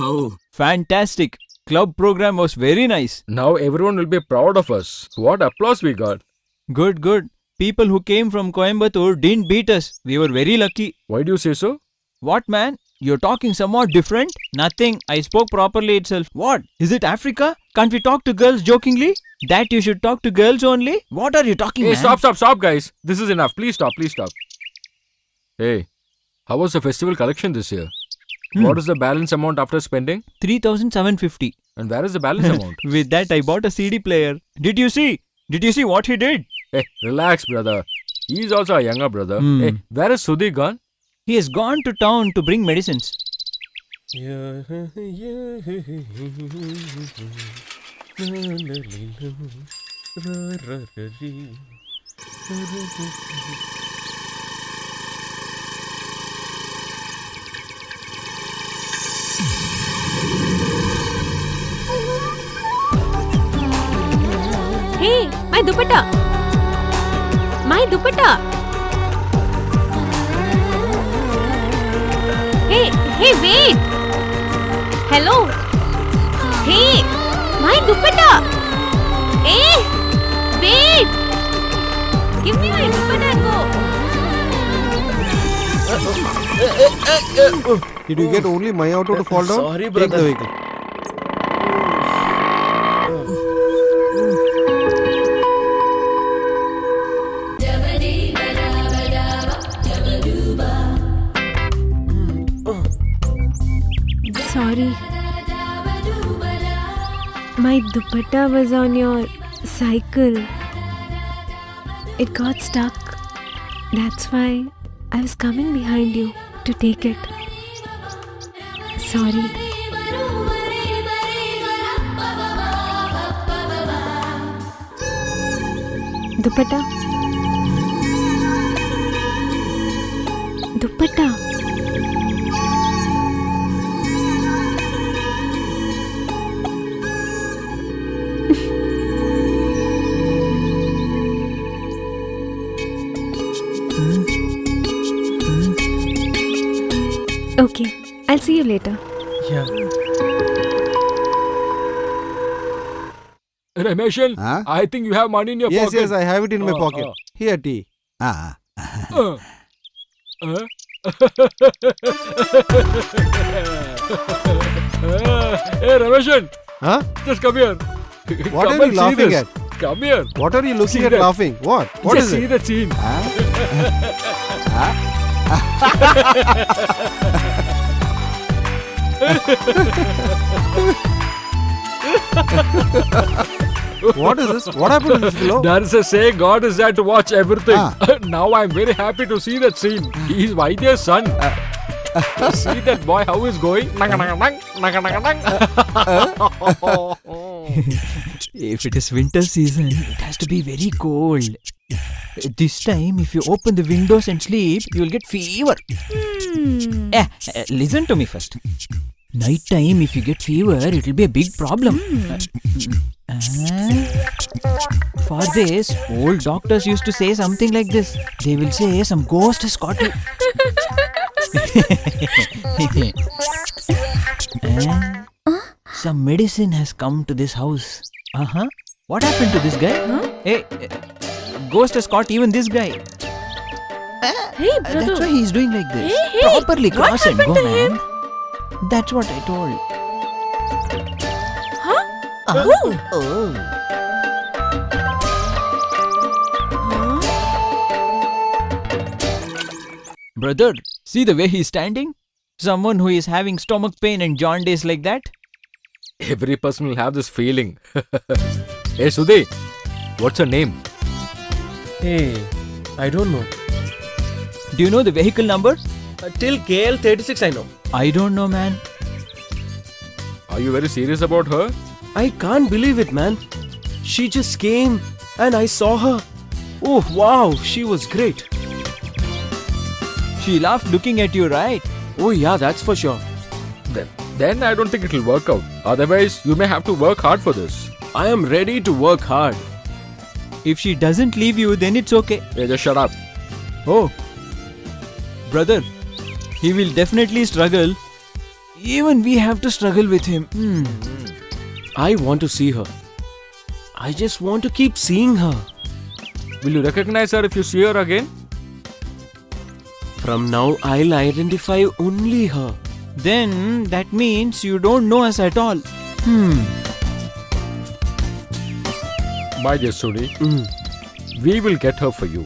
Oh, fantastic. Club program was very nice. Now everyone will be proud of us. What applause we got. Good, good. People who came from Coimbatore didn't beat us. We were very lucky. Why do you say so? What, man? You're talking somewhat different? Nothing. I spoke properly itself. What? Is it Africa? Can't we talk to girls jokingly? That you should talk to girls only? What are you talking Hey, man? stop, guys. This is enough. Please stop. Hey, how was the festival collection this year? What is the balance amount after spending? 3,750. And where is the balance amount? With that, I bought a CD player. Did you see? Did you see what he did? Hey, relax, brother. He is also a younger brother. Hey, where is Sudhi gone? He has gone to town to bring medicines. Hey, my dupatta! My dupatta! Hey, wait! Hello? Hey, my dupatta! Hey, wait! Give me my dupatta and go. Did you get only my auto to fall down? Sorry, brother. Take the vehicle. Sorry. My dupatta was on your cycle. It got stuck. That's why I was coming behind you to take it. Sorry. Dupatta. Dupatta. Okay, I'll see you later. Yeah. Rameshan, Huh? I think you have money in your Yes, pocket. yes, I have it in my Oh, pocket. oh. Here, tea. Uh. Hey, Rameshan, Huh? just come here. What Come are and you see laughing this. at? Come here. What are you looking See at that? laughing? What? What just is see it? the scene. What is this? What happened to this fellow? There is a say God is there to watch everything. Ah. Now I'm very happy to see that scene. He is Vaidya's son. See that boy how he's going? If it is winter season, it has to be very cold. This time, if you open the windows and sleep, you will get fever. Listen to me first. Night time, if you get fever, it will be a big problem. For this, old doctors used to say something like this. They will say some ghost has caught you. Some medicine has come to this house. What happened to this guy? Hey, ghost has caught even this guy. Hey, brother. That's why he's doing like this. Hey, Properly what cross and go, happened to him? man. That's what I told. Huh? Oh. Brother, see the way he's standing? Someone who is having stomach pain and jaundice like that? Every person will have this feeling. Hey, Sudhi, what's your name? Hey, I don't know. Do you know the vehicle number? Till KL36 I know. I don't know, man. Are you very serious about her? I can't believe it, man. She just came and I saw her. Oh, wow, she was great. She laughed looking at you, right? Oh, yeah, that's for sure. Then I don't think it will work out. Otherwise, you may have to work hard for this. I am ready to work hard. If she doesn't leave you, then it's okay. Hey, just shut up. Oh, brother, he will definitely struggle. Even we have to struggle with him. I want to see her. I just want to keep seeing her. Will you recognize her if you see her again? From now, I'll identify only her. Then that means you don't know us at all. My dear Suri, Mm. we will get her for you.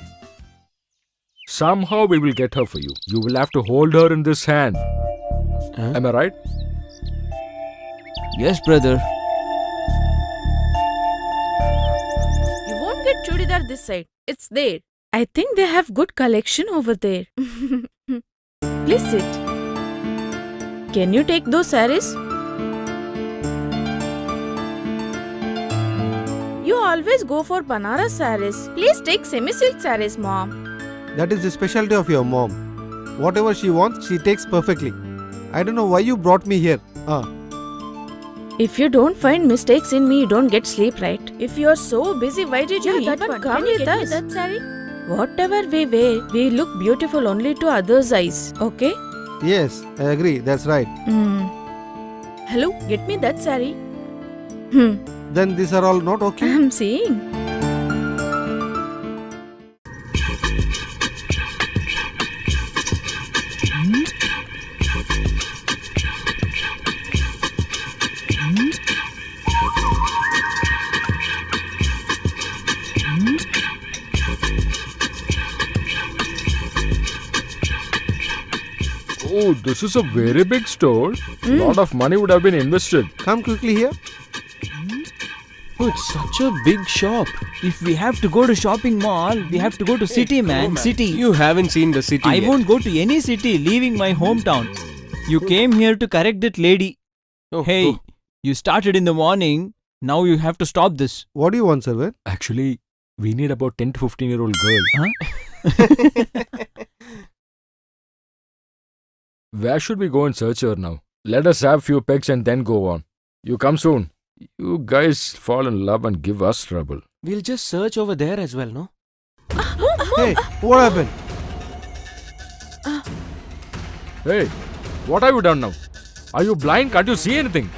Somehow we will get her for you. You will have to hold her in this hand. Huh? Am I right? Yes, brother. You won't get chudidar this side. It's there. I think they have good collection over there. Please sit. Can you take those saris? You always go for Banaras saris. Please take semi-silk saris, mom. That is the specialty of your mom. Whatever she wants, she takes perfectly. I don't know why you brought me here. If you don't find mistakes in me, you don't get sleep, right? If you are so busy, why did you even come with us? That saree? Whatever we wear, we look beautiful only to others' eyes. Okay? Yes, I agree. That's right. Hello, get me that saree. Then these are all not okay. I'm seeing. Oh, this is a very big store. Lot of money would have been invested. Come quickly here. Oh, it's such a big shop. If we have to go to shopping mall, we have to go to city, man. City. You haven't seen the city I yet. won't go to any city leaving my hometown. You came here to correct that lady. Oh, Hey, oh. you started in the morning. Now you have to stop this. What do you want, servant? Actually, we need about 10 to 15-year-old girl. Where should we go and search her now? Let us have few pegs and then go on. You come soon. You guys fall in love and give us trouble. We'll just search over there as well, no? Hey, what happened? Hey, what have you done now? Are you blind? Can't you see anything?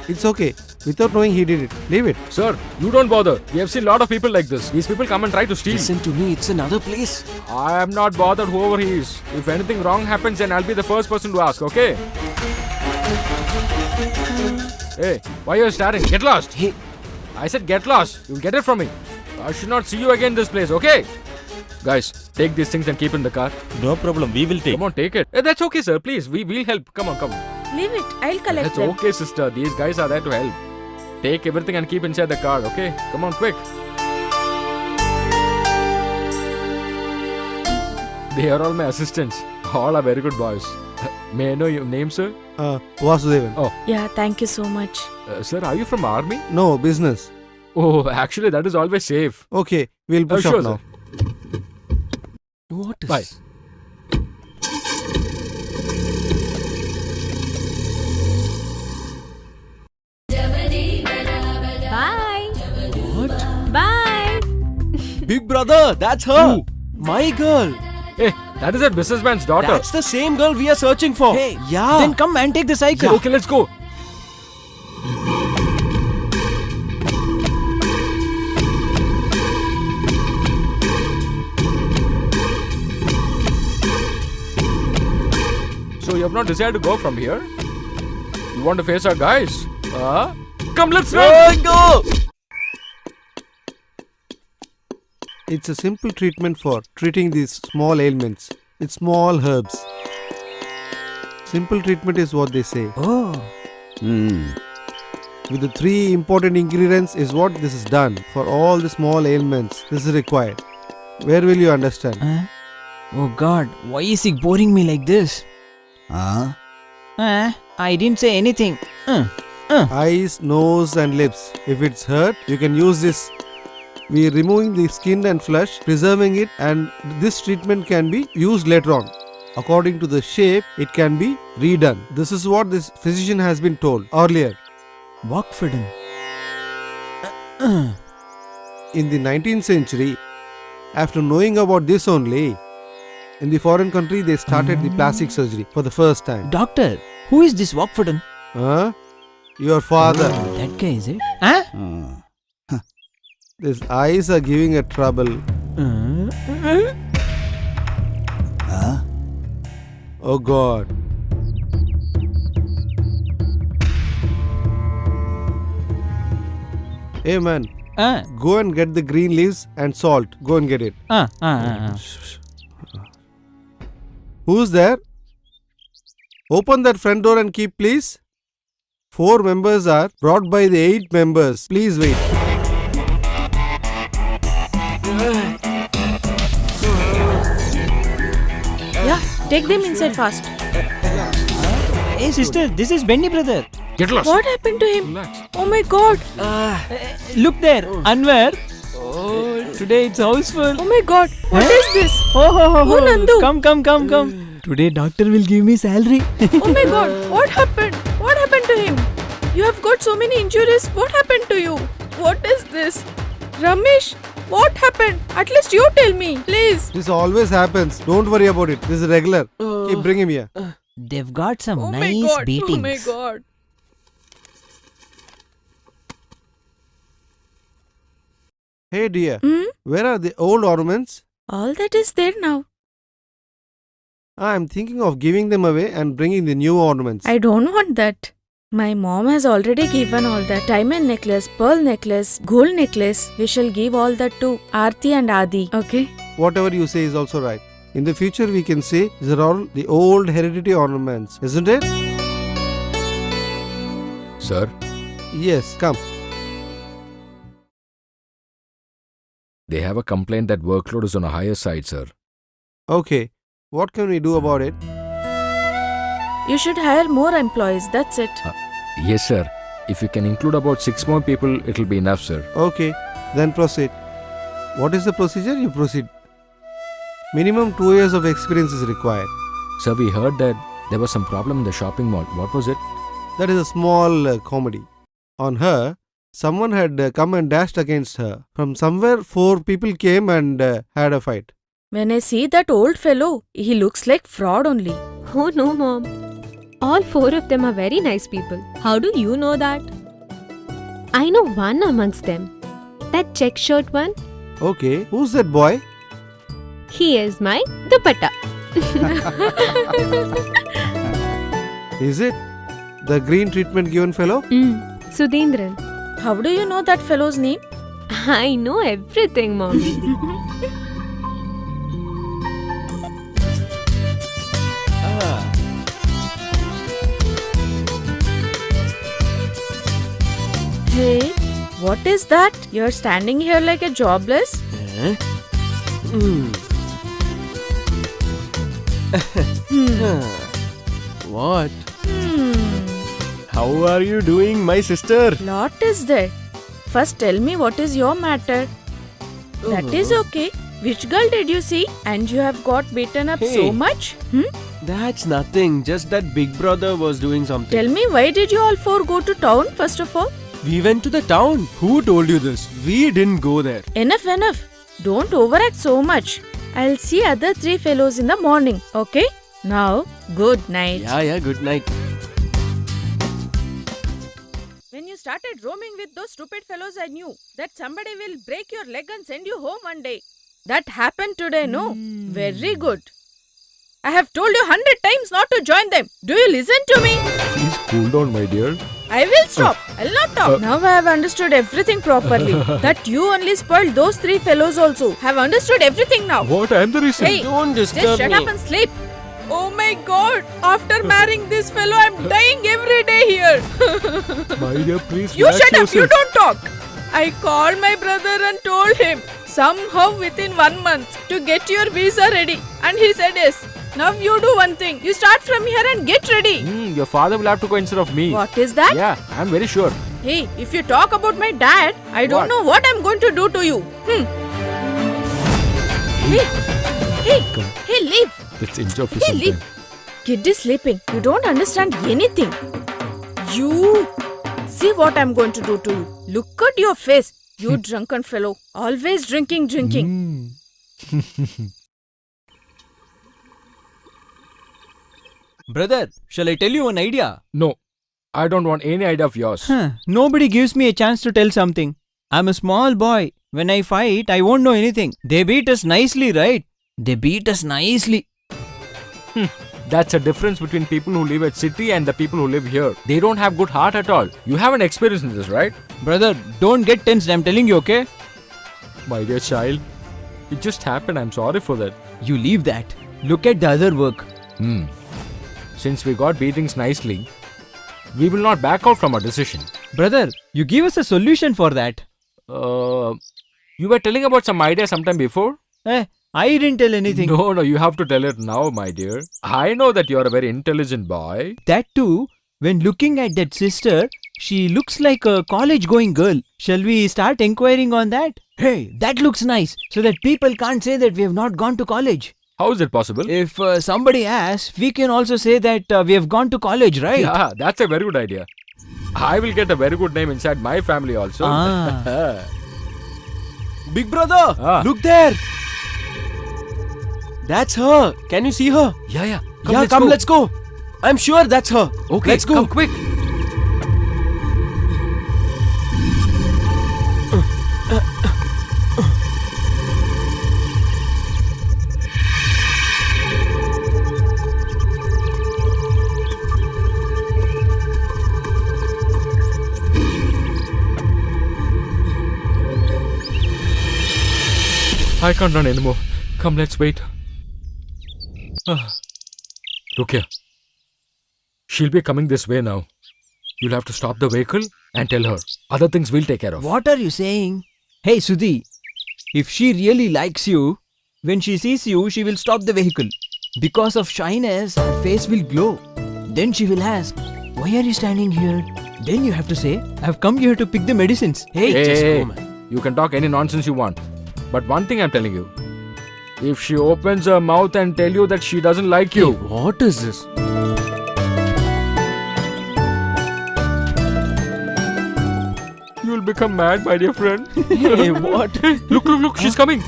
It's okay. Without knowing he did it. Leave it. Sir, you don't bother. We have seen a lot of people like this. These people come and try to steal. Listen to me, it's another place. I am not bothered whoever he is. If anything wrong happens, then I'll be the first person to ask, okay? Hey, why are you staring? Get lost! Hey, I said get lost. You'll get it from me. I should not see you again in this place, okay? Guys, take these things and keep in the car. No problem, we will take. Come on, take it. Hey, that's okay, sir. Please, we'll help. Come on, come on. Leave it. I'll collect That's them. okay, sister. These guys are there to help. Take everything and keep inside the car, okay? Come on, quick. They are all my assistants. All are very good boys. May I know your name, sir? Vasudevan. Yeah, thank you so much. Sir, are you from army? No, business. Oh, actually, that is always safe. Okay, we'll push sure, up now. what is... Bye. Bye. What? Bye. Big brother, that's her. My girl. Hey, that is that businessman's daughter. That's the same girl we are searching for. Hey, yeah. Then come and take the cycle. Okay, let's go. So you have not decided to go from here? You want to face our guys? Come, let's run! Go! It's a simple treatment for treating these small ailments with small herbs. Simple treatment is what they say. Oh. With the 3 important ingredients is what this is done. For all the small ailments, this is required. Where will you understand? Oh God, why is he boring me like this? I didn't say anything. Eyes, nose and lips. If it's hurt, you can use this. We are removing the skin and flesh, preserving it, and this treatment can be used later on. According to the shape, it can be redone. This is what this physician has been told earlier. Walkforden. In the 19th century, after knowing about this only, in the foreign country they started the plastic surgery for the first time. Doctor, Who is this Wakfudan? Huh? Your father. That guy, is it? Huh? These eyes are giving a trouble. Oh God. Hey man, Ah, go and get the green leaves and salt. Go and get it. ah. Who's there? Open that front door and keep, please. 4 members are brought by the 8 members. Please wait. Yeah, take them inside fast. Hey sister, this is Benny brother. Get lost. What happened to him? Relax. Oh my god. Look there, Anwar. Oh, today it's houseful. Oh my god. What Huh? is this? Oh, Nandu. Come. Today doctor will give me salary. Oh my god. What happened? What happened to him? You have got so many injuries. What happened to you? What is this? Ramesh, what happened? At least you tell me, please. This always happens. Don't worry about it. This is regular. Keep bring him here. They've got some Oh my nice god. beatings. Oh my god. Hey dear, Hmm? where are the old ornaments? All that is there now. I am thinking of giving them away and bringing the new ornaments. I don't want that. My mom has already given all that. Diamond necklace, pearl necklace, gold necklace. We shall give all that to Aarti and Adi. Okay? Whatever you say is also right. In the future, we can say these are all the old hereditary ornaments, isn't it? Sir, Yes, come. they have a complaint that workload is on a higher side, sir. Okay, what can we do about it? You should hire more employees. That's it. Yes, sir. If you can include about 6 more people, it'll be enough, sir. Okay, then proceed. What is the procedure? You proceed. Minimum 2 years of experience is required. Sir, we heard that there was some problem in the shopping mall. What was it? That is a small comedy. On her, someone had come and dashed against her. From somewhere, 4 people came and had a fight. When I see that old fellow, he looks like fraud only. Oh no, Mom. All 4 of them are very nice people. How do you know that? I know one amongst them. That check shirt one. Okay, who's that boy? He is my dupatta. Is it the green treatment given fellow? Sudhindran. How do you know that fellow's name? I know everything, Mommy. Hey, what is that? You're standing here like a jobless? What? Hmm. How are you doing, my sister? Lot is there. First tell me what is your matter. That is okay. Which girl did you see and you have got beaten up so Hey. much? That's nothing. Just that big brother was doing something. Tell me why did you all 4 go to town first of all? We went to the town. Who told you this? We didn't go there. Enough. Don't overact so much. I'll see other 3 fellows in the morning, okay? Now, good night. Yeah, good night. When you started roaming with those stupid fellows, I knew that somebody will break your leg and send you home one day. That happened today, no? Very good. I have told you 100 times not to join them. Do you listen to me? Please cool down, my dear. I will stop. I'll not talk. Now I have understood everything properly. That you only spoiled those 3 fellows also. Have understood everything now. What? I'm the reason. Hey, Don't just disturb shut me. up and sleep. Oh my god. After marrying this fellow, I'm dying every day here. My dear, please You relax shut up. You yourself. don't talk. I called my brother and told him somehow within 1 month to get your visa ready. And he said yes. Now you do one thing. You start from here and get ready. Your father will have to go instead of me. What is that? Yeah, I'm very sure. Hey, if you talk about my dad, I don't What? know what I'm going to do to you. Hey, leave. Let's enjoy for Hey, some leave. time. Kid is sleeping. You don't understand anything. You see what I'm going to do to you. Look at your face. You drunken fellow. Always drinking. Brother, shall I tell you an idea? No, I don't want any idea of yours. Huh, nobody gives me a chance to tell something. I'm a small boy. When I fight, I won't know anything. They beat us nicely, right? They beat us nicely. That's a difference between people who live at city and the people who live here. They don't have good heart at all. You haven't experienced this, right? Brother, don't get tensed. I'm telling you, okay? My dear child, it just happened. I'm sorry for that. You leave that. Look at the other work. Since we got beatings nicely, we will not back out from our decision. Brother, you give us a solution for that. You were telling about some idea sometime before? I didn't tell anything. No, you have to tell it now, my dear. I know that you are a very intelligent boy. That too, when looking at that sister, she looks like a college going girl. Shall we start inquiring on that? Hey, that looks nice, so that people can't say that we have not gone to college. How is it possible? If somebody asks, we can also say that we have gone to college, right? Yeah, that's a very good idea. I will get a very good name inside my family also. Big brother, Ah. look there. That's her. Can you see her? Yeah. Let's go. I'm sure that's her. Okay, let's go. Come quick. I can't run anymore. Come, let's wait. Look here. She'll be coming this way now. You'll have to stop the vehicle and tell her. Other things we'll take care of. What are you saying? Hey, Sudhi, if she really likes you, when she sees you, she will stop the vehicle. Because of shyness, her face will glow. Then she will ask, why are you standing here? Then you have to say, I've come here to pick the medicines. Hey, just Hey, go, man. you can talk any nonsense you want. But one thing I'm telling you. If she opens her mouth and tell you that she doesn't like you, Hey, what is this? you'll become mad, my dear friend. Hey, what? Look, she's coming.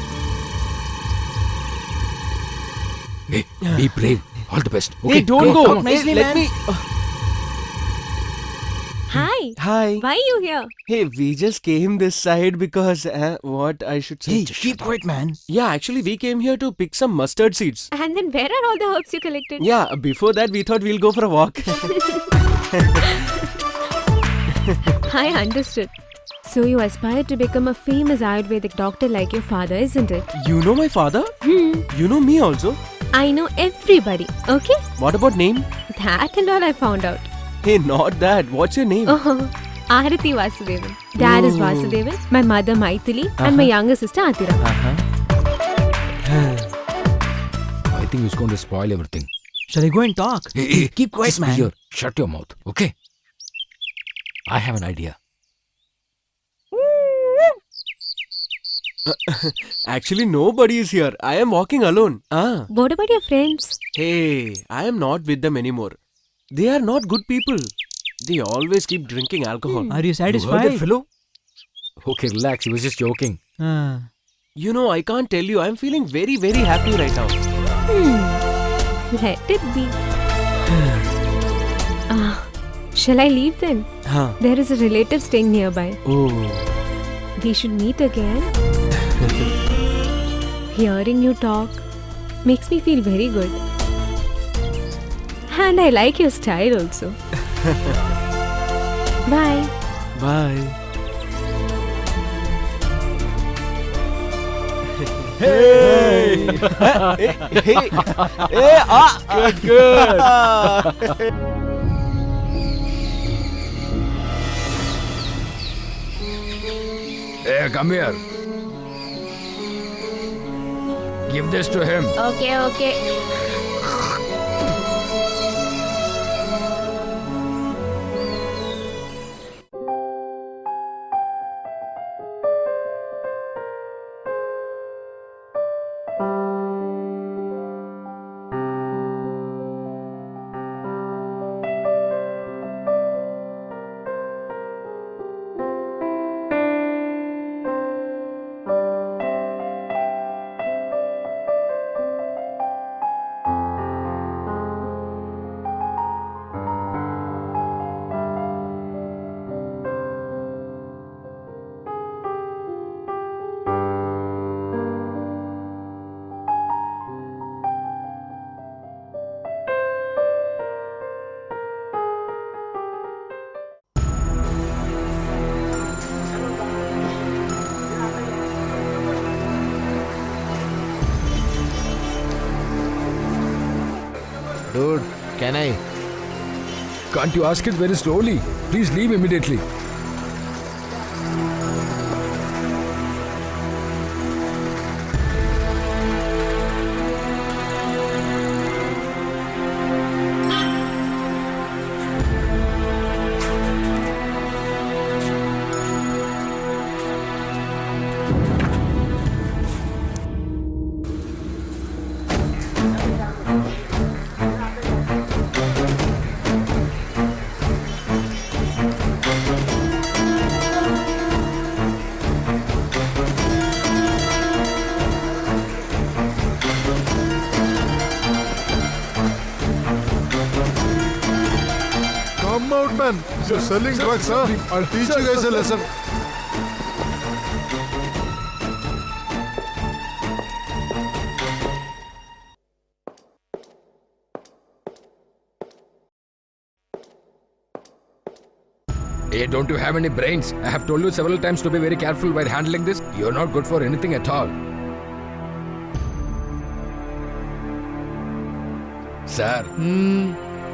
Hey, be brave. All the best. Okay, Hey, don't come go. on. Nicely, Let man. me. Hi. Hi. Why are you here? Hey, we just came this side because what I should say. Hey, keep quiet, man. Yeah, actually, we came here to pick some mustard seeds. And then where are all the herbs you collected? Yeah, before that, we thought we'll go for a walk. I understood. So you aspire to become a famous Ayurvedic doctor like your father, isn't it? You know my father? You know me also? I know everybody, okay? What about name? That and all I found out. Hey, not that. What's your name? Oh, Arati Vasudevan. Dad is Oh. Vasudevan, my mother Maithili, and my younger sister Atira. I think he's going to spoil everything. Shall I go and talk? Hey, keep quiet, just be man. here. Shut your mouth, okay? I have an idea. Actually, nobody is here. I am walking alone. What about your friends? Hey, I am not with them anymore. They are not good people. They always keep drinking alcohol. Are you You heard satisfied? that fellow? Okay, relax. He was just joking. You know, I can't tell you. I am feeling very, very happy right now. Let it be. Shall I leave then? Huh. There is a relative staying nearby. Oh. We should meet again. Hearing you talk makes me feel very good. And I like your style also. Bye. Bye. Hey! Hey. Hey. Good. Hey, come here. Give this to him. Okay. Dude, can I? Can't you ask it very slowly? Please leave immediately. Come out, man. You're selling drugs, huh? I'll teach you guys a lesson. Hey, don't you have any brains? I have told you several times to be very careful while handling this. You're not good for anything at all. Sir,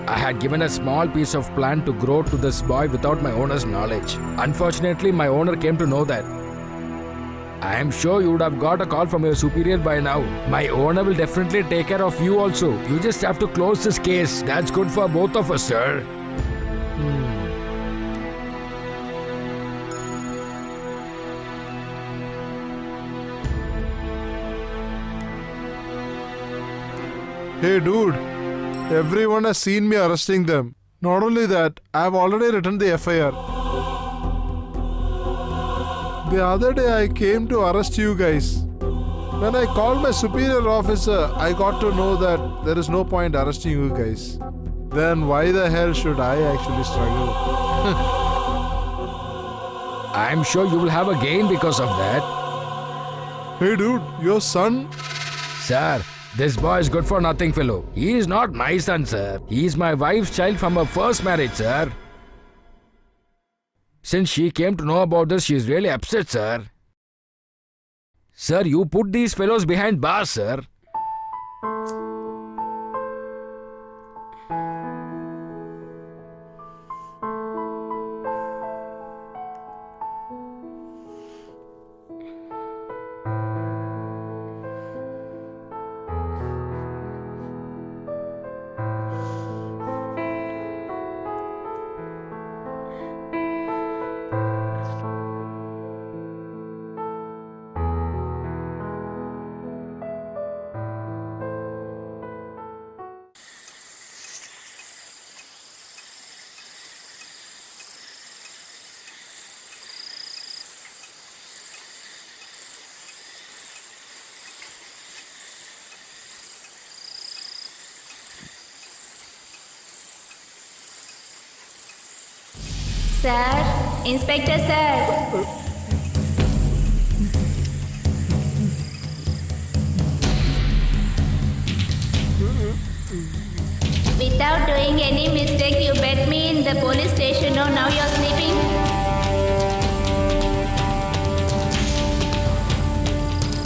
I had given a small piece of plant to grow to this boy without my owner's knowledge. Unfortunately, my owner came to know that. I am sure you would have got a call from your superior by now. My owner will definitely take care of you also. You just have to close this case. That's good for both of us, sir. Hey, dude. Everyone has seen me arresting them. Not only that, I've already written the FIR. The other day I came to arrest you guys. When I called my superior officer, I got to know that there is no point arresting you guys. Then why the hell should I actually struggle? I'm sure you will have a gain because of that. Hey, dude, your son? Sir, this boy is good for nothing fellow. He is not my son, sir. He is my wife's child from her first marriage, sir. Since she came to know about this, she is really upset, sir. Sir, you put these fellows behind bars, sir. Sir, Inspector sir. Without doing any mistake, you bet me in the police station. No, now you're sleeping.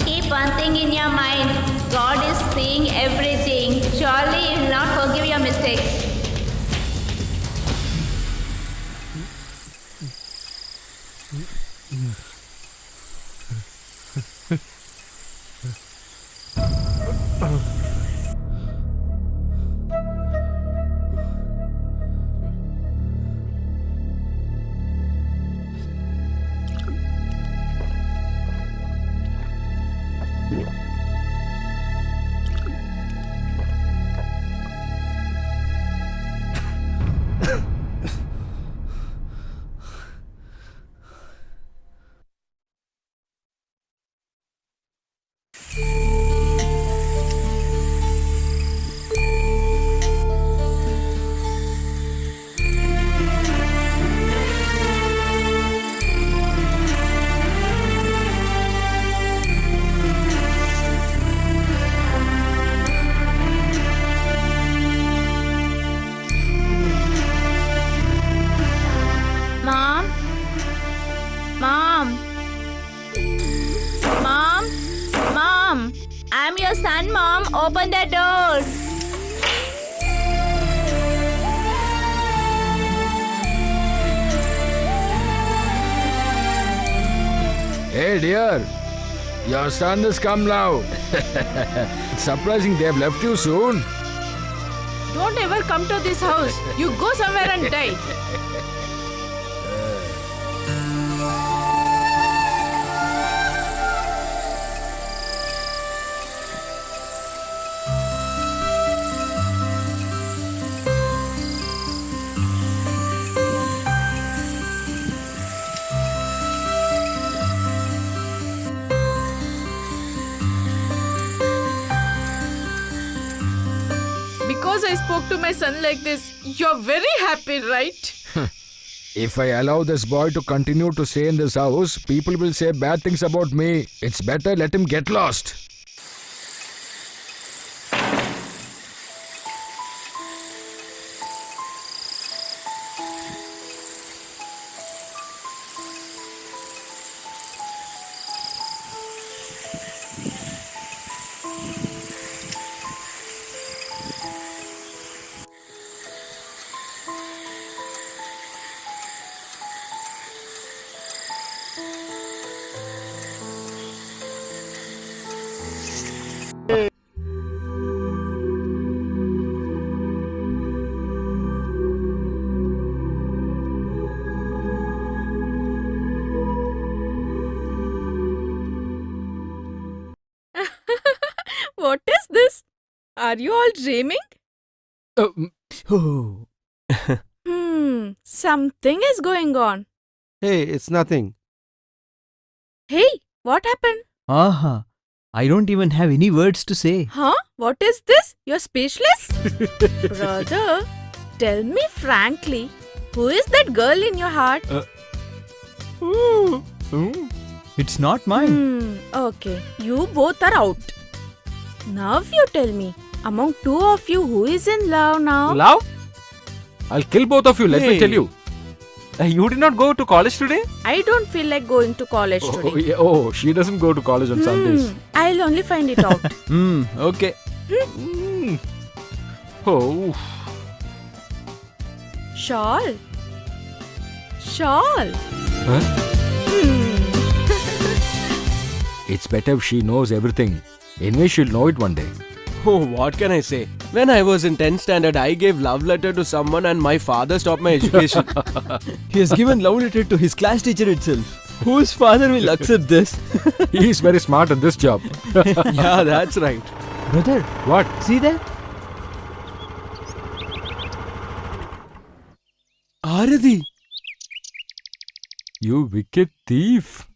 Keep one thing in your mind. God is seeing everything. Surely He will not forgive your mistakes. I'm your son, Mom. Open the door. Hey dear, your son has come now. It's surprising they have left you soon. Don't ever come to this house. You go somewhere and die. Because I spoke to my son like this, you're very happy, right? If I allow this boy to continue to stay in this house, people will say bad things about me. It's better let him get lost. What is this? Are you all dreaming? Oh. Something is going on. Hey, it's nothing. Hey, what happened? Aha. I don't even have any words to say. Huh? What is this? You're speechless? Brother, tell me frankly, who is that girl in your heart? It's not mine. Okay, you both are out. Now you tell me, among two of you, who is in love now? Love? I'll kill both of you, let me Hey. tell you. You did not go to college today? I don't feel like going to college today. yeah. Oh, she doesn't go to college on Sundays. I'll only find it out. Okay. Mm. Oh. Shawl. Shawl. It's better if she knows everything. Anyway, she'll know it one day. Oh, what can I say? When I was in 10th standard, I gave love letter to someone and my father stopped my education. He has given love letter to his class teacher itself. Whose father will accept this? He is very smart at this job. Yeah, that's right. Brother, What? see that? Arati. You wicked thief.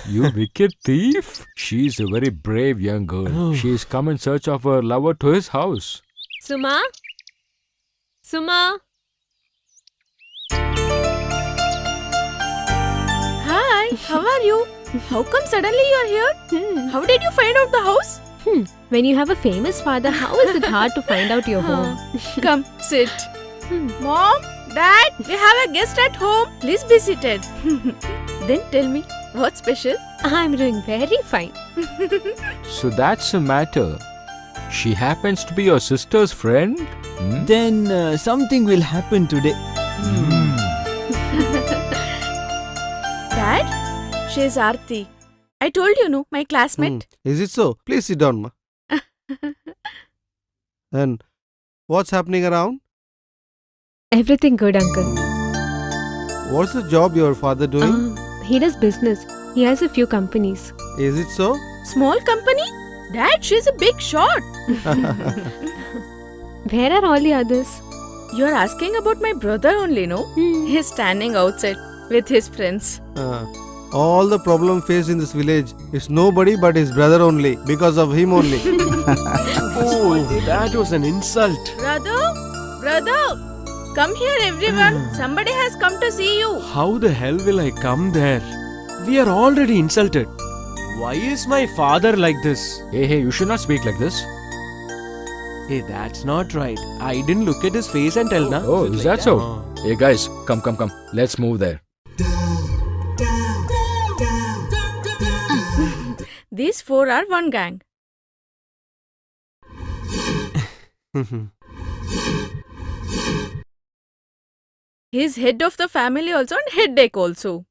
You wicked thief. She's a very brave young girl. She's come in search of her lover to his house. Suma? Suma? Hi, how are you? How come suddenly you're here? How did you find out the house? When you have a famous father, how is it hard to find out your home? Come, sit. Mom, Dad, we have a guest at home. Please be seated. Then tell me, what's special? I'm doing very fine. So that's the matter. She happens to be your sister's friend? Then something will happen today. Dad, she's Aarti. I told you, no, my classmate. Is it so? Please sit down, ma. And what's happening around? Everything good, uncle. What's the job your father doing? He does business. He has a few companies. Is it so? Small company? Dad, she's a big shot. Where are all the others? You're asking about my brother only, no? He's standing outside with his friends. All the problem faced in this village is nobody but his brother only. Because of him only. Oh, that was an insult. Brother, come here everyone. Somebody has come to see you. How the hell will I come there? We are already insulted. Why is my father like this? Hey, you should not speak like this. Hey, that's not right. I didn't look at his face and tell, na? Oh, is that so? Oh. Hey guys, come. Let's move there. These four are one gang. He's head of the family also and headache also.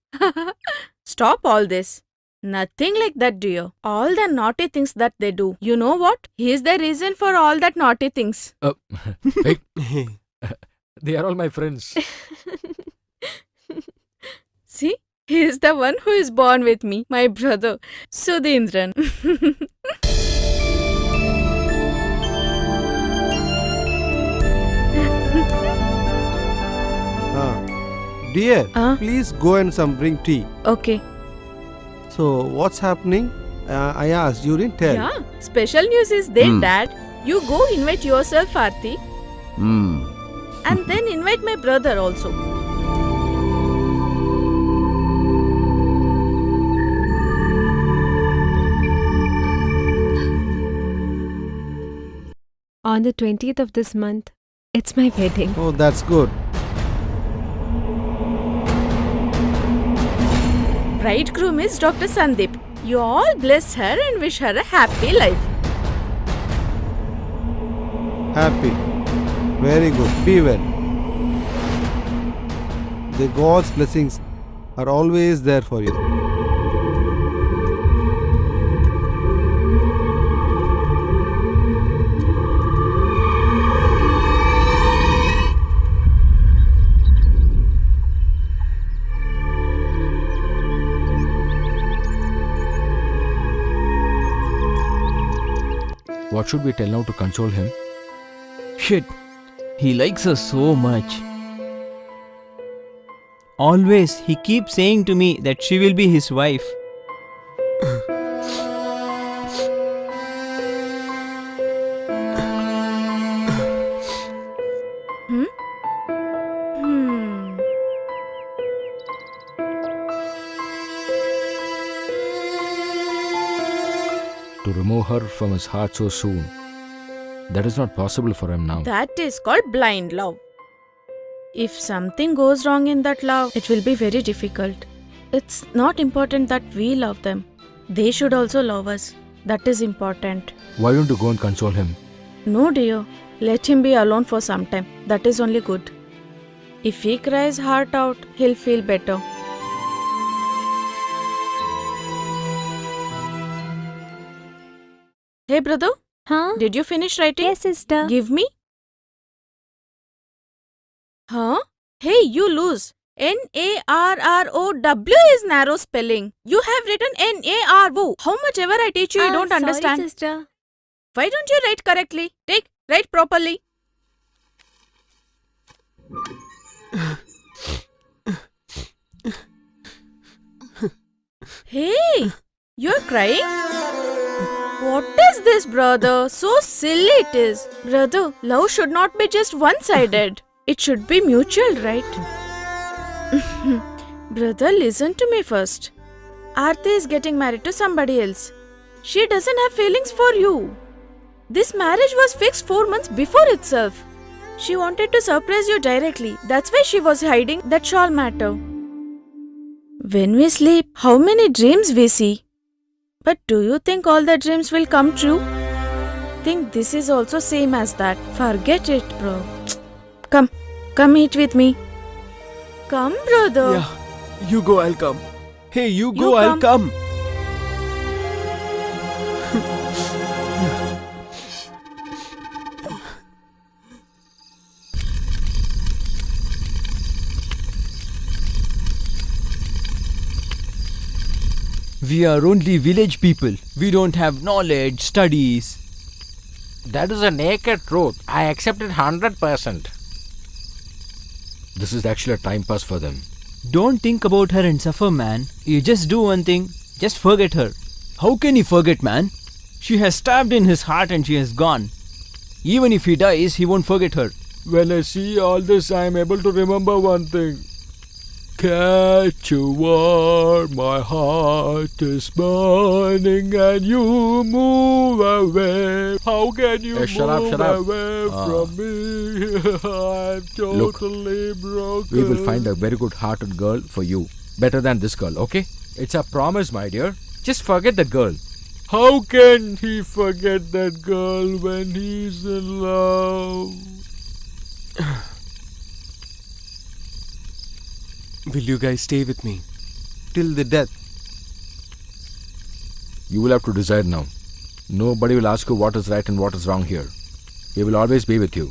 Stop all this. Nothing like that, dear. All the naughty things that they do. You know what? He is the reason for all that naughty things. Hey, they are all my friends. See? He is the one who is born with me, my brother, Sudhindran. Dear, Ah. please go and bring tea. Okay. So, what's happening? I asked, you didn't tell. Yeah, special news is there, Dad. You go invite yourself, Aarti, and then invite my brother also. On the 20th of this month, it's my wedding. Oh, that's good. Bridegroom is Dr. Sandeep. You all bless her and wish her a happy life. Happy. Very good. Be well. The God's blessings are always there for you. What should we tell now to console him? Shit, he likes her so much. Always, he keeps saying to me that she will be his wife. Hmm. To remove her from his heart so soon. That is not possible for him now. That is called blind love. If something goes wrong in that love, it will be very difficult. It's not important that we love them. They should also love us. That is important. Why don't you go and console him? No, dear. Let him be alone for some time. That is only good. If he cries heart out, he'll feel better. Hey, brother. Huh? Did you finish writing? Yes, sister. Give me. Huh? Hey, you lose. Narrow is narrow spelling. You have written NARO. How much ever I teach you, you don't understand. Sorry, sister. Why don't you write correctly? Write properly. Hey, you're crying? What is this, brother? So silly it is. Brother, love should not be just one-sided. It should be mutual, right? Brother, listen to me first. Aarti is getting married to somebody else. She doesn't have feelings for you. This marriage was fixed 4 months before itself. She wanted to surprise you directly. That's why she was hiding that shawl matter. When we sleep, how many dreams we see? But do you think all the dreams will come true? Think this is also same as that. Forget it, bro. Come eat with me. Come, brother. Yeah, you go, I'll come. Hey, you go, You I'll come. come. We are only village people. We don't have knowledge, studies. That is a naked truth. I accept it 100%. This is actually a time pass for them. Don't think about her and suffer, man. You just do one thing. Just forget her. How can you forget, man? She has stabbed in his heart and she has gone. Even if he dies, he won't forget her. When I see all this, I am able to remember one thing. Catch a war, my heart is burning and you move away. How can you shut up, move shut up. away from me? I'm totally broken. We will find a very good hearted girl for you. Better than this girl, okay? It's a promise, my dear. Just forget that girl. How can he forget that girl when he's in love? Will you guys stay with me? Till the death. You will have to decide now. Nobody will ask you what is right and what is wrong here. He will always be with you.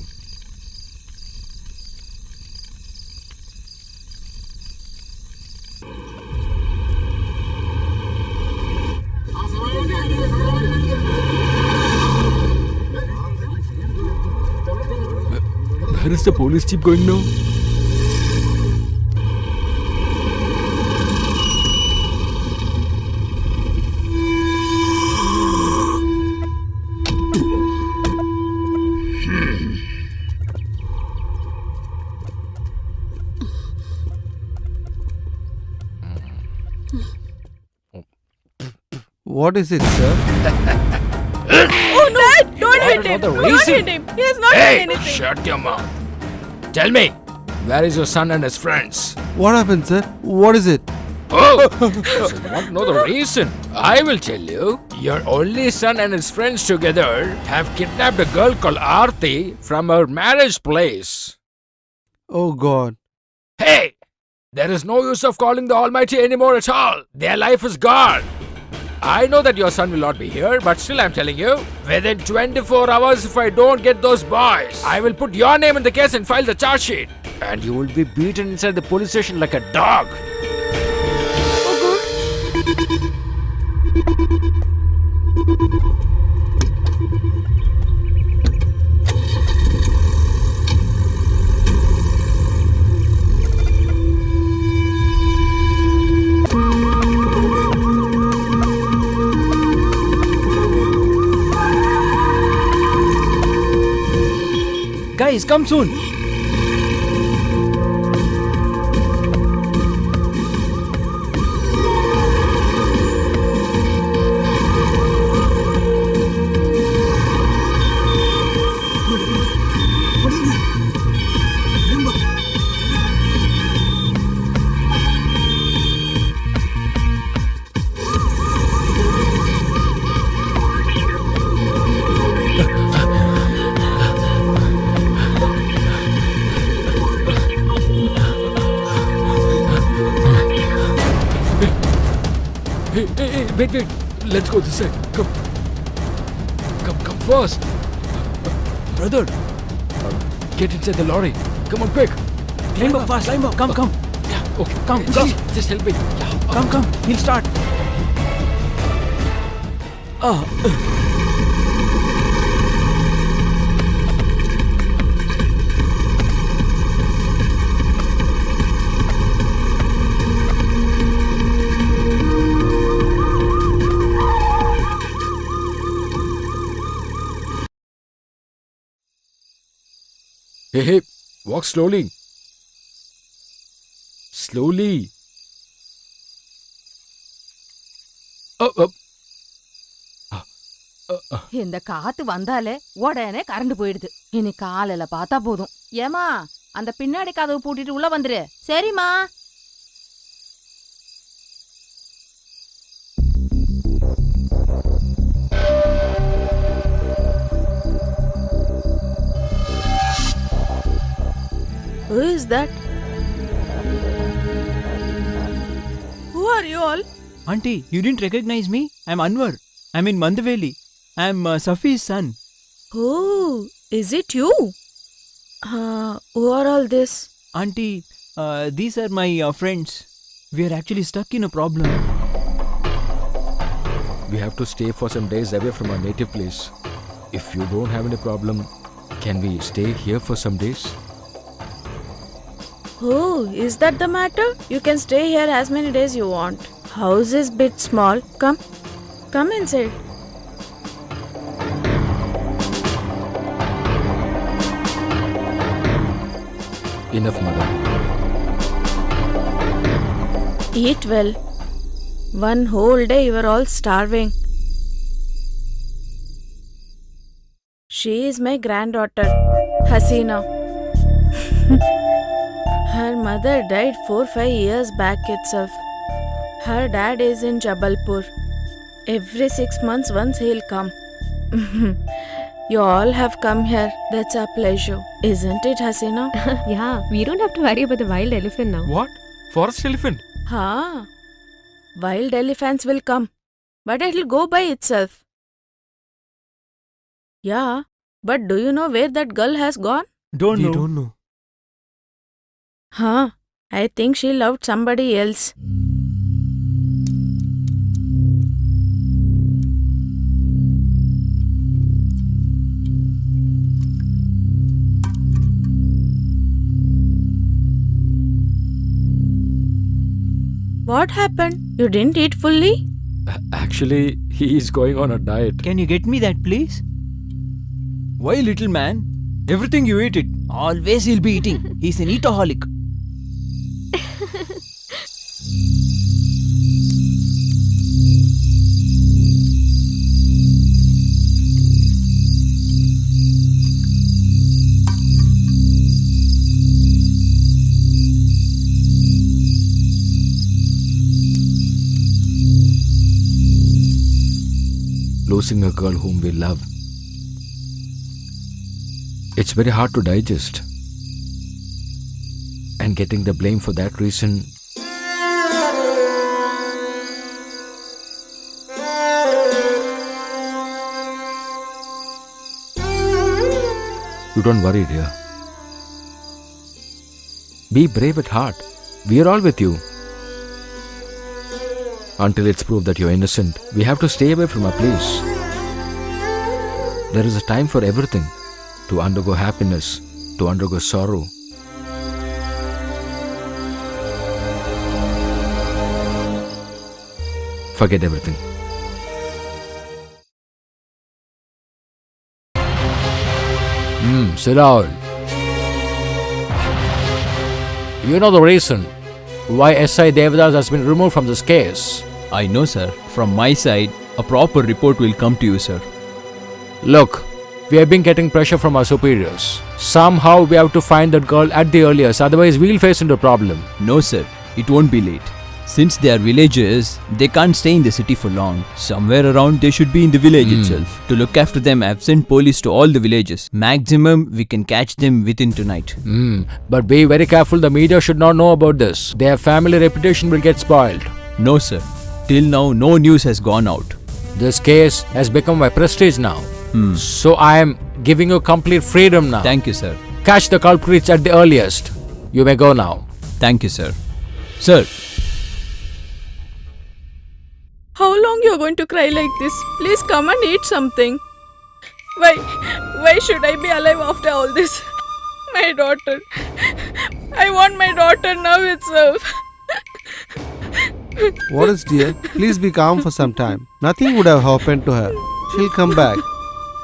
Where is the police jeep going now? What is it, sir? Oh no! Dad, don't hit him! the Don't reason? hit him! He has not done Hey, anything. shut your mouth. Tell me, where is your son and his friends? What happened, sir? What is it? Oh, so you want to know the reason? I will tell you. Your only son and his friends together have kidnapped a girl called Aarti from her marriage place. Oh God. Hey, there is no use of calling the Almighty anymore at all. Their life is gone. I know that your son will not be here, but still I'm telling you, within 24 hours if I don't get those boys, I will put your name in the case and file the charge sheet. And you will be beaten inside the police station like a dog. Guys, come soon. Hey, wait. Let's go this side. Come first. Brother, get inside the lorry. Come on, quick. Climb up fast. Climb up. Come. Yeah, okay. Come. Just help me. Yeah, Come. He'll start. Hey, walk slowly. Slowly. இந்த காத்து வந்தாலே உடனே current போயிடுது இனி காலையில பார்த்தா போதும். ஏமா அந்த பின்னாடி கதவு பூட்டிட்டு உள்ள வந்துரு. சரிம்மா. Who is that? Who are you all? Auntie, you didn't recognize me? I'm Anwar. I'm in Mandaveli. I'm Safi's son. Oh, is it you? Who are all this? Auntie, these are my friends. We are actually stuck in a problem. We have to stay for some days away from our native place. If you don't have any problem, can we stay here for some days? Oh, is that the matter? You can stay here as many days you want. House is bit small. Come inside. Enough, mother. Eat well. One whole day you are all starving. She is my granddaughter, Hasina. Her mother died 4-5 years back itself. Her dad is in Jabalpur. Every 6 months once he'll come. You all have come here. That's our pleasure. Isn't it, Hasina? Yeah, we don't have to worry about the wild elephant now. What? Forest elephant? Wild elephants will come. but it'll go by itself. Yeah, but do you know where that girl has gone? Don't We know. don't know. Huh, I think she loved somebody else. What happened? You didn't eat fully? Actually, he is going on a diet. Can you get me that, please? Why, little man? Everything you eat it. Always he'll be eating. He's an eataholic. Losing a girl whom we love. It's very hard to digest. And getting the blame for that reason. You don't worry, dear. Be brave at heart. We are all with you. Until it's proved that you're innocent, we have to stay away from our place. There is a time for everything. To undergo happiness, to undergo sorrow. Forget everything. Sit down. You know the reason why S.I. Devadas has been removed from this case. I know, sir. From my side, a proper report will come to you, sir. Look, we have been getting pressure from our superiors. Somehow we have to find that girl at the earliest, otherwise we'll face into a problem. No, sir. It won't be late. Since they are villagers, they can't stay in the city for long. Somewhere around, they should be in the village itself. To look after them, I've sent police to all the villages. Maximum, we can catch them within tonight. But be very careful, the media should not know about this. Their family reputation will get spoiled. No, sir. Till now, no news has gone out. This case has become my prestige now. So I am giving you complete freedom now. Thank you, sir. Catch the culprits at the earliest. You may go now. Thank you, sir. Sir, How long you're going to cry like this? Please come and eat something. Why should I be alive after all this? My daughter. I want my daughter now itself. What is, dear? Please be calm for some time. Nothing would have happened to her. She'll come back.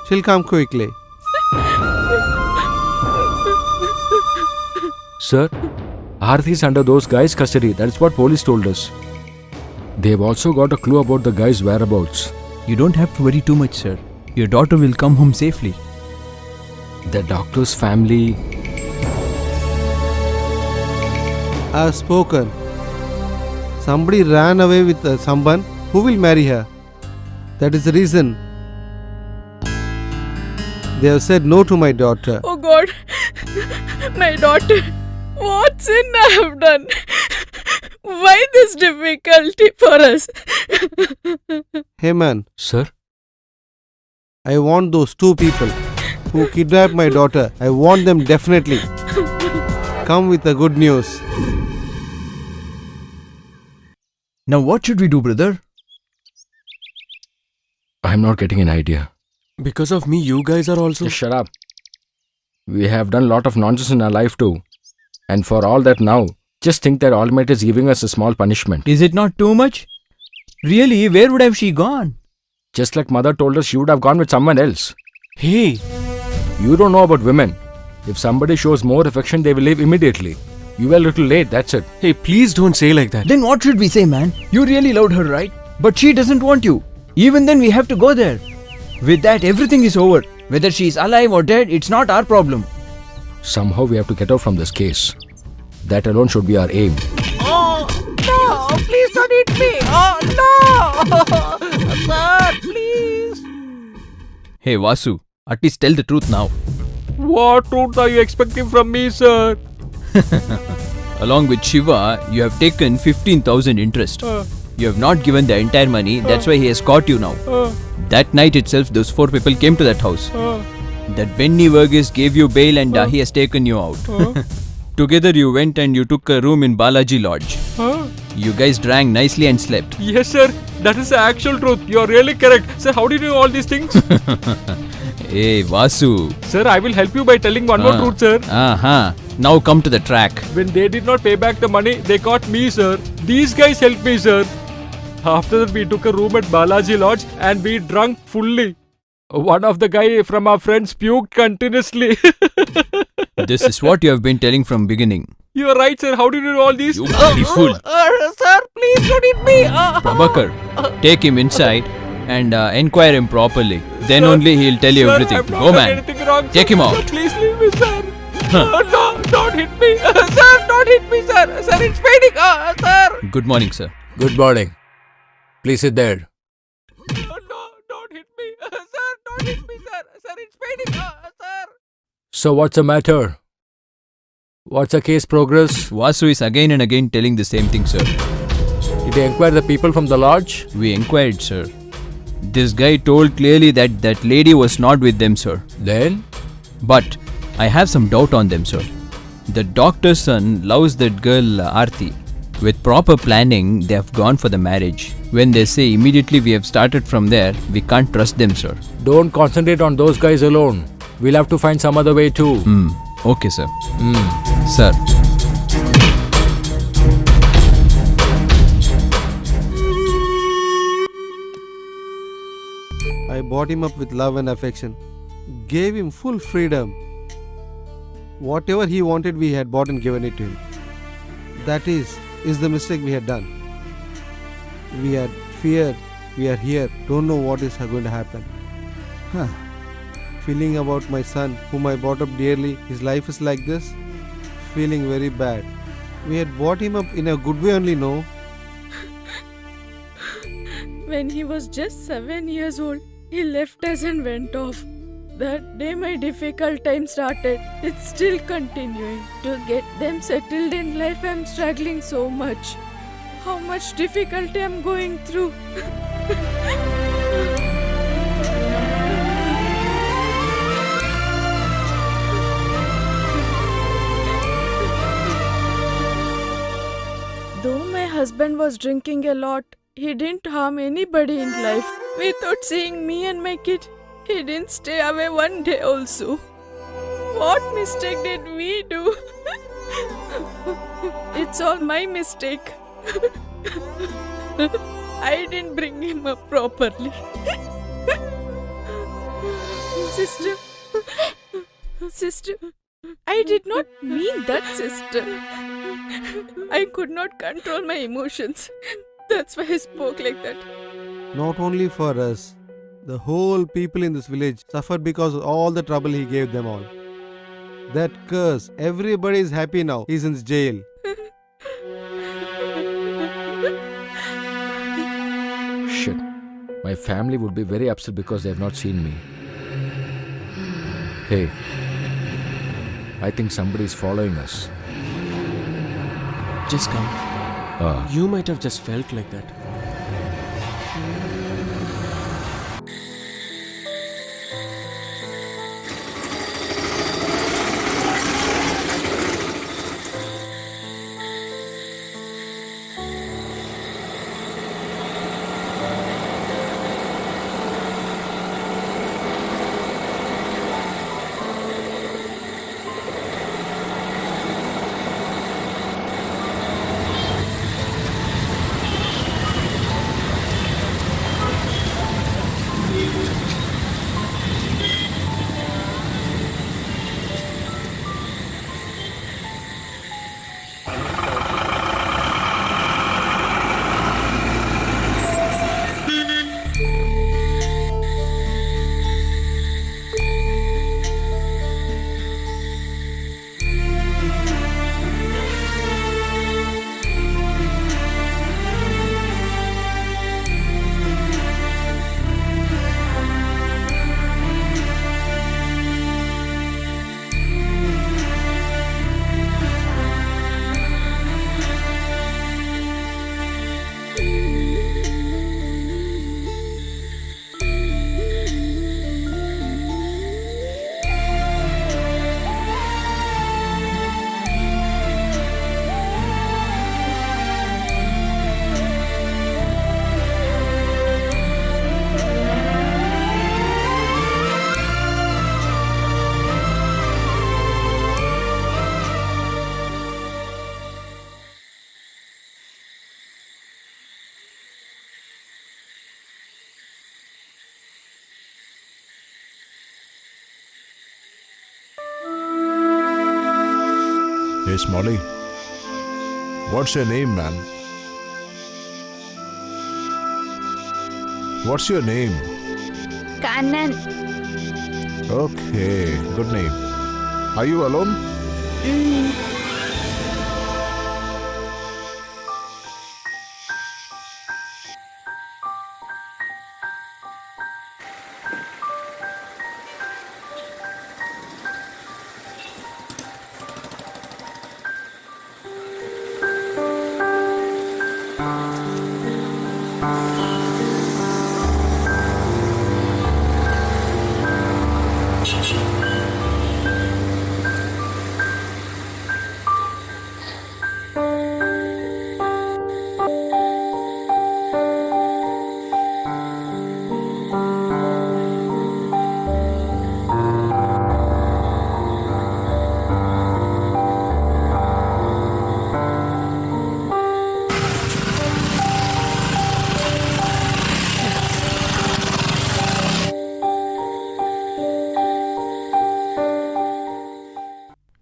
She'll come quickly. Sir, Aarti is under those guys' custody. That is what police told us. They've also got a clue about the guy's whereabouts. you don't have to worry too much, sir. Your daughter will come home safely. The doctor's family. I have spoken. Somebody ran away with someone who will marry her. That is the reason. They have said no to my daughter. Oh God. My daughter. What sin I have done? Why this difficulty for us? Hey man, Sir? I want those two people who kidnapped my daughter. I want them definitely. Come with the good news. Now what should we do, brother? I'm not getting an idea. Because of me, you guys are also. Just shut up. We have done a lot of nonsense in our life too. And for all that now, just think that Almighty is giving us a small punishment. Is it not too much? Really, where would have she gone? Just like mother told us she would have gone with someone else. Hey, You don't know about women. If somebody shows more affection, they will leave immediately. You were a little late, that's it. hey, please don't say like that. Then what should we say, man? You really loved her, right? But she doesn't want you. Even then, we have to go there. With that, everything is over. Whether she is alive or dead, it's not our problem. Somehow we have to get out from this case. That alone should be our aim. Oh, no! Please don't eat me! Oh, no! Sir, please! Hey, Vasu, at least tell the truth now. What truth are you expecting from me, sir? Along with Shiva, you have taken 15,000 interest. You have not given the entire money, that's why he has caught you now. That night itself, those 4 people came to that house. That Benny Verghese gave you bail and he has taken you out. Together you went and you took a room in Balaji Lodge. You guys drank nicely and slept. Yes, sir. That is the actual truth. You are really correct. Sir, how did you know all these things? Hey, Vasu. Sir, I will help you by telling one more truth, sir. Now come to the track. When they did not pay back the money, they caught me, sir. These guys helped me, sir. After that, we took a room at Balaji Lodge and we drank fully. One of the guy from our friends puked continuously. This is what you have been telling from beginning. You are right, sir. How did you know all these? You bloody fool. Sir, please don't hit me. Prabhakar, take him inside and inquire him properly. Then only he'll tell you Sir, everything. I've not Go done man. anything wrong, Take sir. him out. Sir, please leave me, sir. No, don't hit me. Sir, don't hit me, sir. Sir, it's paining. Sir. Good morning, sir. Good morning. Please sit there. No, don't hit me. Sir, don't hit me, sir. Sir, it's paining. Sir. So what's the matter? What's the case progress? Vasu is again and again telling the same thing, sir. Did you inquire the people from the lodge? We inquired, sir. This guy told clearly that that lady was not with them, sir. Then? But I have some doubt on them, sir. The doctor's son loves that girl, Aarti. With proper planning, they have gone for the marriage. When they say immediately we have started from there, we can't trust them, sir. Don't concentrate on those guys alone. We'll have to find some other way too. Okay, sir. Sir. I brought him up with love and affection, gave him full freedom. Whatever he wanted, we had bought and given it to him. That is the mistake we had done. We had feared, we are here, don't know what is going to happen. Feeling about my son, whom I brought up dearly, his life is like this, feeling very bad. We had brought him up in a good way only, no? When he was just 7 years old, he left us and went off. That day my difficult time started. It's still continuing. To get them settled in life, I'm struggling so much. How much difficulty I'm going through. Though my husband was drinking a lot, he didn't harm anybody in life. Without seeing me and my kid, he didn't stay away one day also. What mistake did we do? It's all my mistake. I didn't bring him up properly. Sister, I did not mean that, sister. I could not control my emotions. That's why I spoke like that. Not only for us, the whole people in this village suffered because of all the trouble he gave them all. That curse, everybody is happy now. He's in jail. Shit. My family would be very upset because they have not seen me. Hey, I think somebody is following us. Just come. You might have just felt like that. Hey, Smolly. What's your name, man? What's your name? Kannan. Okay, good name. Are you alone?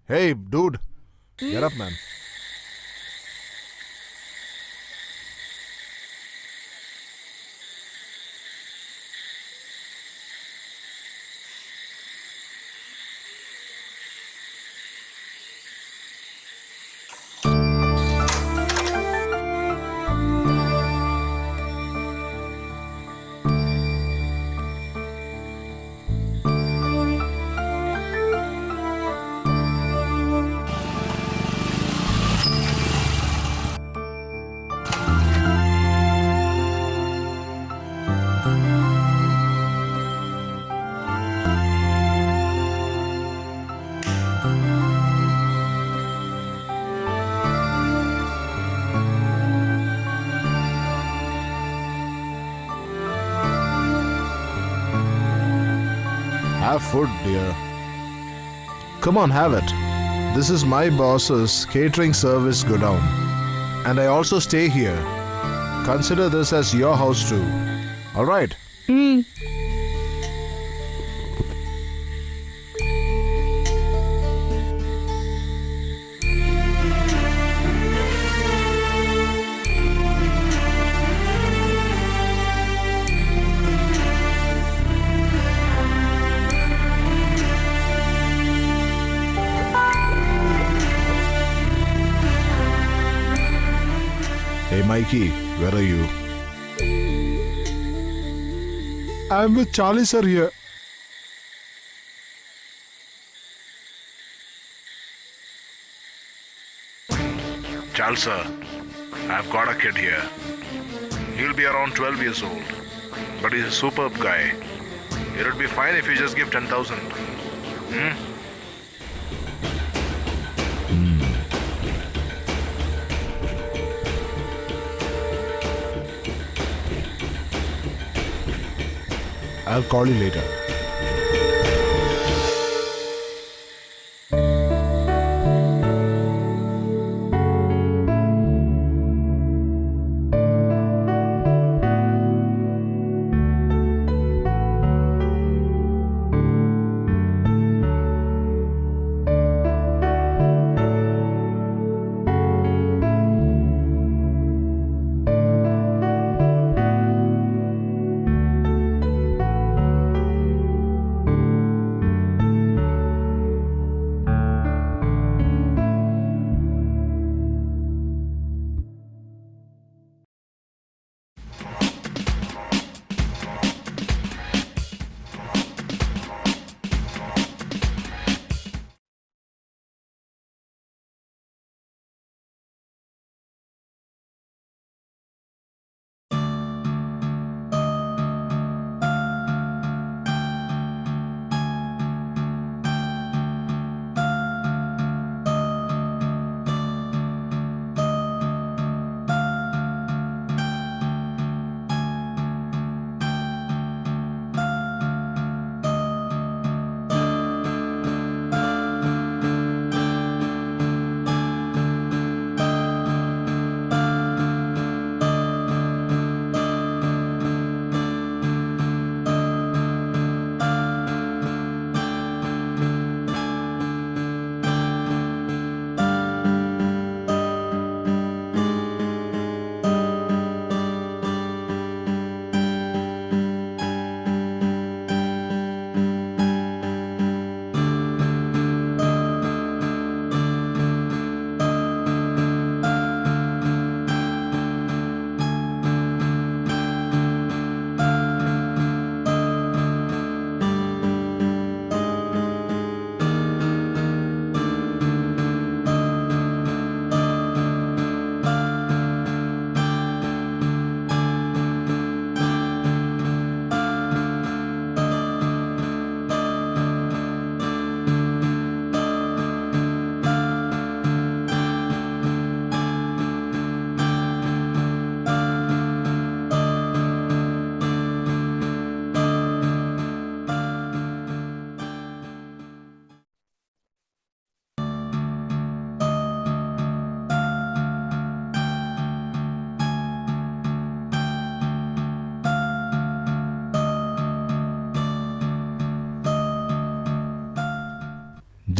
Hey, dude. Get up, man. Have food, dear. Come on, have it. This is my boss's catering service godown. And I also stay here. Consider this as your house too. Alright? Hey Mikey, where are you? I'm with Charlie sir here. Charles sir, I've got a kid here. He'll be around 12 years old, but he's a superb guy. It would be fine if you just give 10,000. I'll call you later.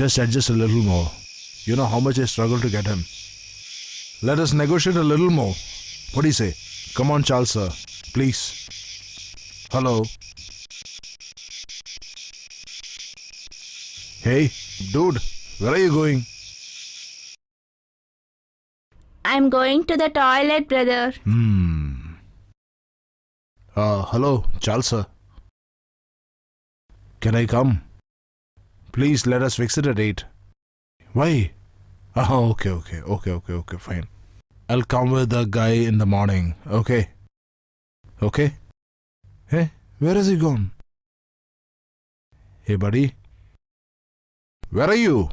Just adjust a little more. You know how much I struggled to get him. Let us negotiate a little more. What do you say? Come on, Charles, sir. Please. Hello. Hey, dude, where are you going? I'm going to the toilet, brother. Hello, Charles, sir. Can I come? Please let us fix it at 8. Why? Oh, okay, fine. I'll come with the guy in the morning, okay? Okay? Hey, where has he gone? Hey, buddy. Where are you?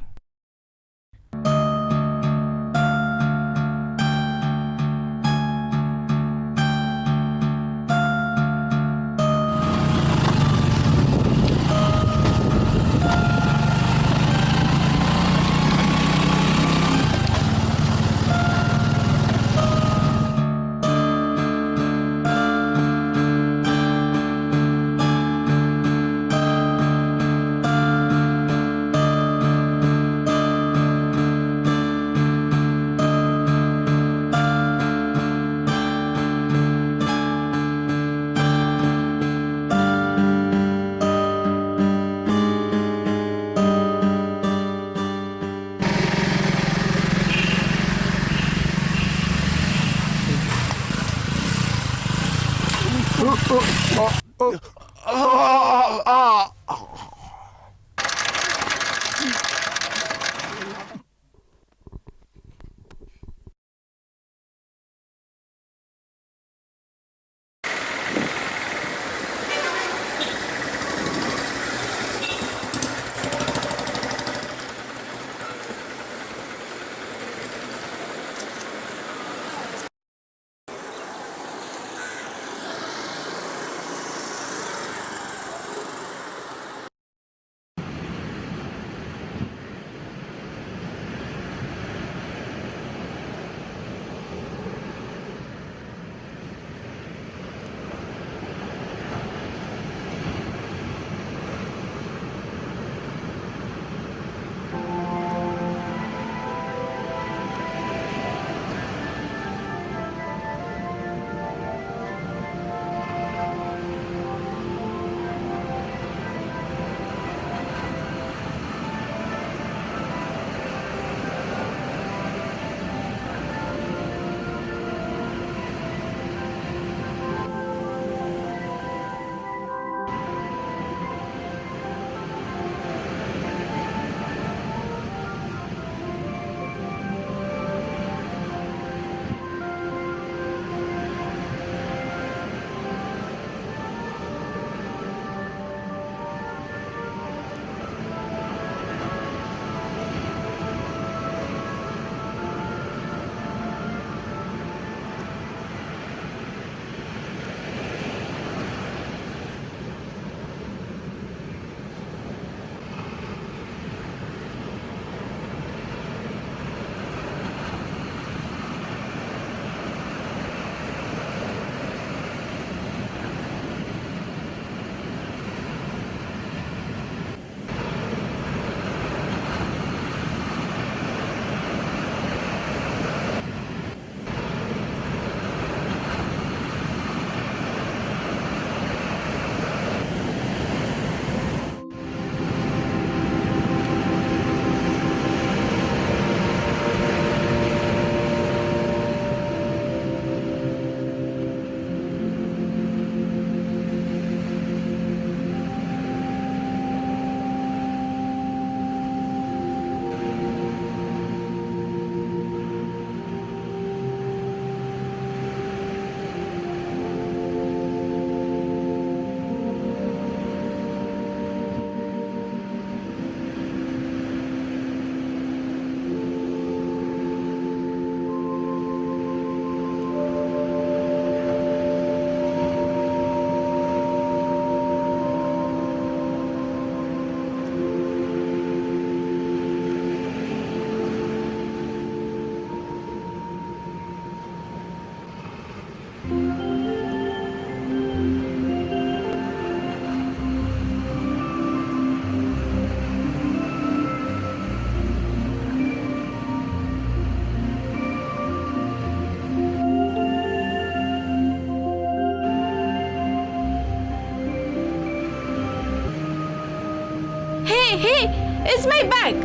hey, it's my bag.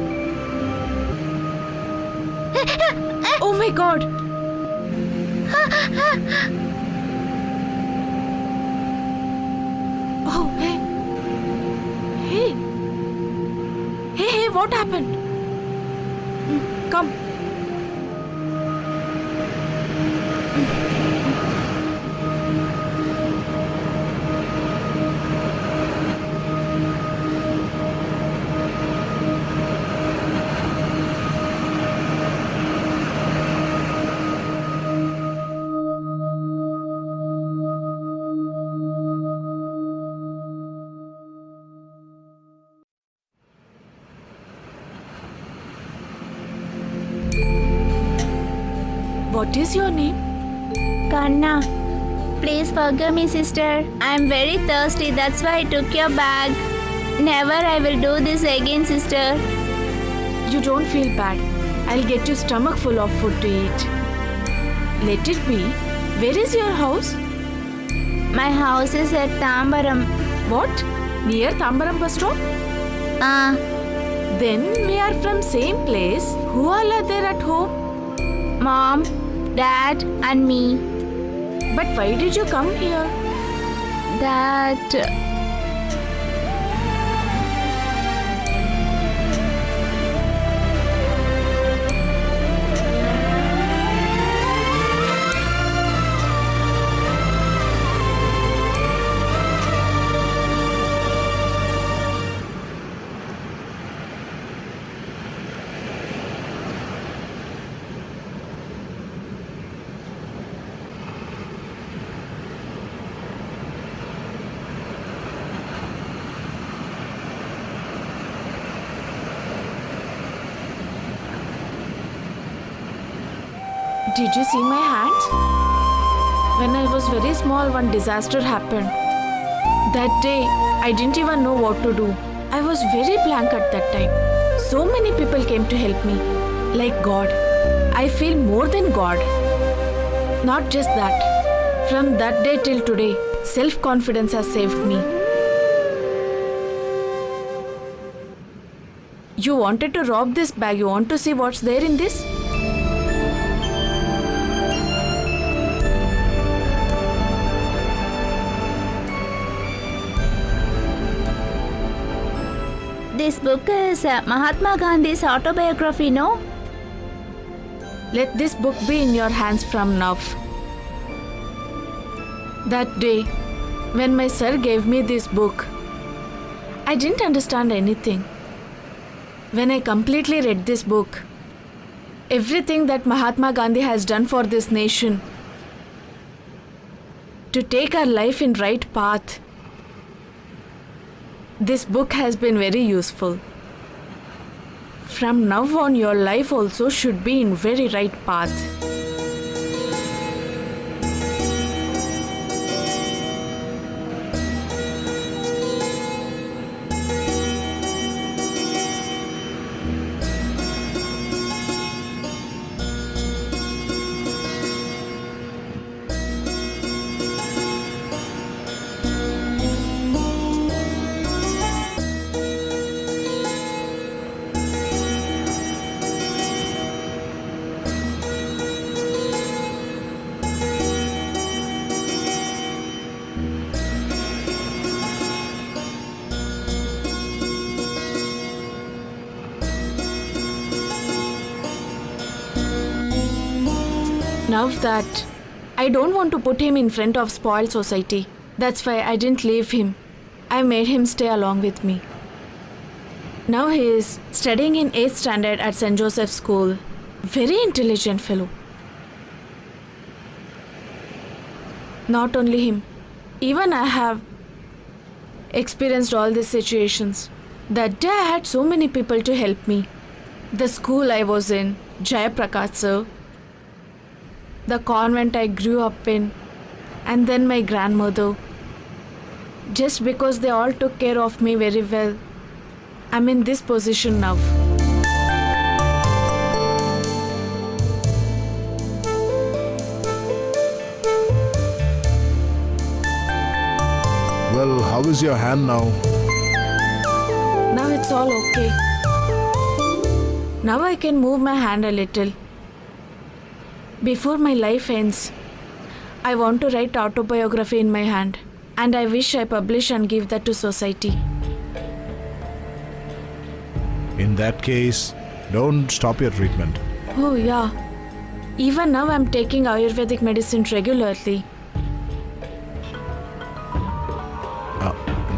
Oh my god. Oh, hey. Hey. Hey, what happened? Come. What is your name? Kanna. Please forgive me, sister. I'm very thirsty. That's why I took your bag. Never I will do this again, sister. You don't feel bad. I'll get you stomach full of food to eat. Let it be. Where is your house? My house is at Tambaram. What? Near Tambaram bus stop? Then we are from same place. Who all are there at home? Mom, Dad, and me. But why did you come here? That. Did you see my hands? When I was very small, one disaster happened. That day, I didn't even know what to do. I was very blank at that time. So many people came to help me. Like God. I feel more than God. Not just that. From that day till today, self-confidence has saved me. You wanted to rob this bag. You want to see what's there in this? This book is Mahatma Gandhi's autobiography, no? Let this book be in your hands from now. That day, when my sir gave me this book, I didn't understand anything. When I completely read this book, everything that Mahatma Gandhi has done for this nation, to take our life in right path, this book has been very useful. From now on, your life also should be in very right path. Now that I don't want to put him in front of spoiled society, that's why I didn't leave him. I made him stay along with me. Now he is studying in 8th standard at St. Joseph School. Very intelligent fellow. Not only him, even I have experienced all these situations. That day I had so many people to help me. The school I was in, Jayaprakash sir, the convent I grew up in, and then my grandmother. Just because they all took care of me very well, I'm in this position now. Well, how is your hand now? Now it's all okay. Now I can move my hand a little. Before my life ends, I want to write autobiography in my hand. And I wish I publish and give that to society. In that case, don't stop your treatment. Oh yeah. Even now I'm taking Ayurvedic medicine regularly.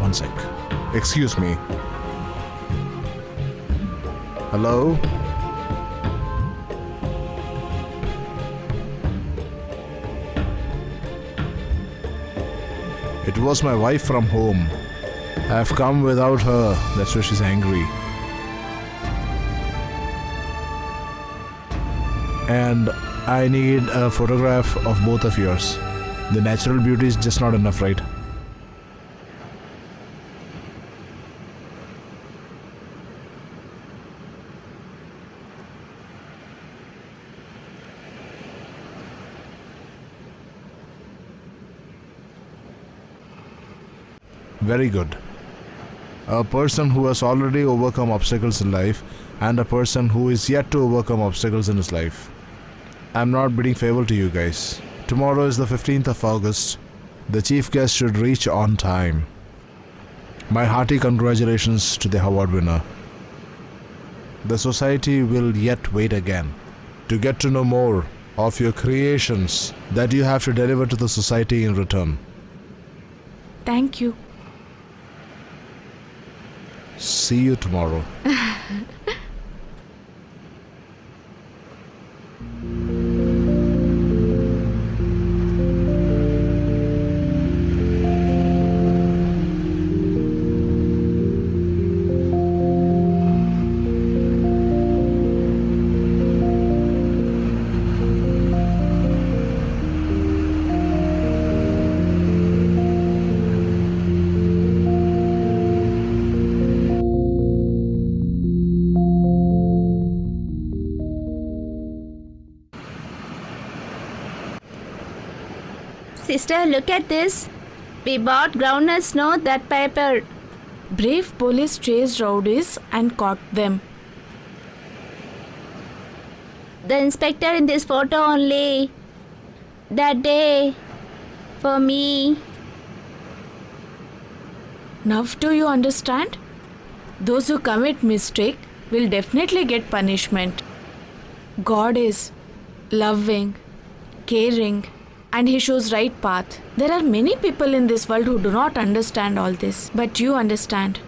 One sec. Excuse me. Hello? It was my wife from home. I've come without her. That's why she's angry. And I need a photograph of both of yours. The natural beauty is just not enough, right? Very good. A person who has already overcome obstacles in life and a person who is yet to overcome obstacles in his life. I'm not bidding farewell to you guys. Tomorrow is the 15th of August. The chief guest should reach on time. My hearty congratulations to the award winner. The society will yet wait again to get to know more of your creations that you have to deliver to the society in return. Thank you. See you tomorrow. Sister, look at this. We bought groundnut snow, that paper. Brave police chased rowdies and caught them. The inspector in this photo only. That day. For me. Now do you understand? Those who commit mistake will definitely get punishment. God is loving, caring, and He shows right path. There are many people in this world who do not understand all this, but you understand.